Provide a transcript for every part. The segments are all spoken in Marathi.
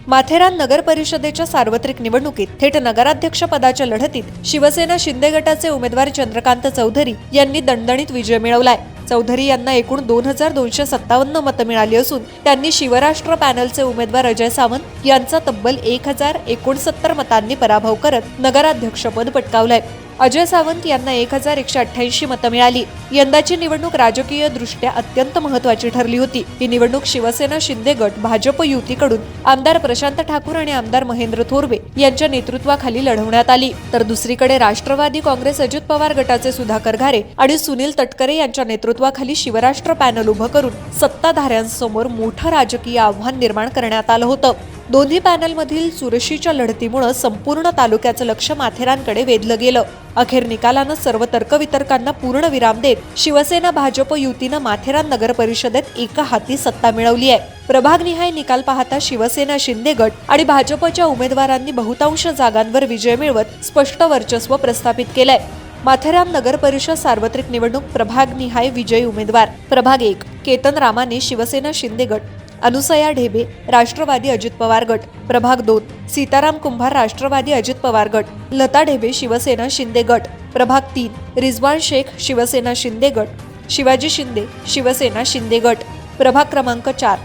माथेरान नगर परिषदेच्या सार्वत्रिक निवडणुकीत थेट नगराध्यक्ष पदाच्या लढतीत शिवसेना शिंदे गटाचे उमेदवार चंद्रकांत चौधरी यांनी दणदणीत विजय मिळवलाय। चौधरी यांना एकूण 2257 मतं मिळाली असून त्यांनी शिवराष्ट्र पॅनलचे उमेदवार अजय सावंत यांचा तब्बल 1069 मतांनी पराभव करत नगराध्यक्षपद पटकावलंय। अजय सावंत यांना 1188 मतं मिळाली। यंदाची निवडणूक राजकीय दृष्ट्या अत्यंत महत्त्वाची ठरली होती। ही निवडणूक शिवसेना शिंदे गट भाजप युतीकडून आमदार प्रशांत ठाकूर आणि आमदार महेंद्र थोरवे यांच्या नेतृत्वाखाली लढवण्यात आली, तर दुसरीकडे राष्ट्रवादी काँग्रेस अजित पवार गटाचे सुधाकर घारे आणि सुनील तटकरे यांच्या नेतृत्वाखाली शिवराष्ट्र पॅनल उभं करून सत्ताधाऱ्यांसमोर मोठं राजकीय आव्हान निर्माण करण्यात आलं होतं। दोन्ही पॅनलमधील चुरशीच्या लढतीमुळे संपूर्ण तालुक्याचं लक्ष माथेरानकडे वेधलं गेलं। अखेर निकालानं सर्व तर्कवितर्कांना पूर्ण विराम देत शिवसेना भाजप युतीनं माथेरान नगर परिषदेत एका हाती सत्ता मिळवली आहे। प्रभागनिहाय निकाल पाहता शिवसेना शिंदे गट आणि भाजपच्या उमेदवारांनी बहुतांश जागांवर विजय मिळवत स्पष्ट वर्चस्व प्रस्थापित केलंय। माथेरान नगर परिषद सार्वत्रिक निवडणूक प्रभागनिहाय विजयी उमेदवार प्रभाग 1 केतन रामाने शिवसेना शिंदे गट, अनुसया ढेबे राष्ट्रवादी अजित पवार गट, प्रभाग 2 सीताराम कुंभार राष्ट्रवादी अजित पवार गट, लता ढेबे शिवसेना शिंदे गट, प्रभाग 3 रिजवान शेख शिवसेना शिंदे गट, शिवाजी शिंदे शिवसेना शिंदे गट, प्रभाग क्रमांक 4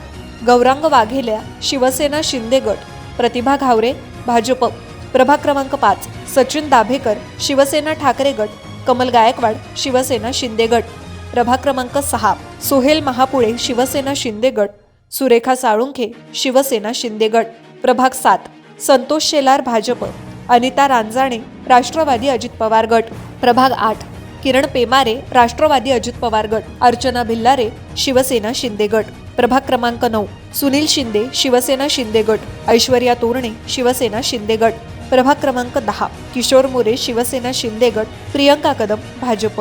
गौरांग वाघेल्या शिवसेना शिंदे गट, प्रतिभा घावरे भाजप, प्रभाग क्रमांक 5 सचिन दाभेकर शिवसेना ठाकरे गट, कमल गायकवाड शिवसेना शिंदे गट, प्रभाग क्रमांक 6 सोहेल महापुळे शिवसेना शिंदे गट, सुरेखा साळुंखे शिवसेना शिंदे गट, प्रभाग 7 संतोष शेलार भाजप, अनिता रांजाणे राष्ट्रवादी अजित पवार गट, प्रभाग 8 किरण पेमारे राष्ट्रवादी अजित पवार गट, अर्चना भिल्लारे शिवसेना शिंदे गट, प्रभाग क्रमांक 9 सुनील शिंदे शिवसेना शिंदे गट, ऐश्वर्या तोरणे शिवसेना शिंदे गट, प्रभाग क्रमांक 10 किशोर मोरे शिवसेना शिंदे गट, प्रियंका कदम भाजप।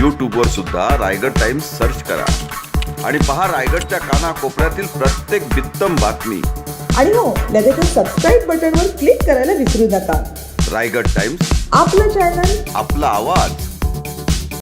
YouTube वर सुद्धा रायगड टाइम्स सर्च करा आणि पहा रायगडच्या कानाकोपऱ्यातील प्रत्येक बित्तम बातमी। आणि हो, लगेच सबस्क्राईब बटनवर क्लिक करायला विसरू नका। रायगड टाइम्स, आपलं चॅनल, आपला आवाज।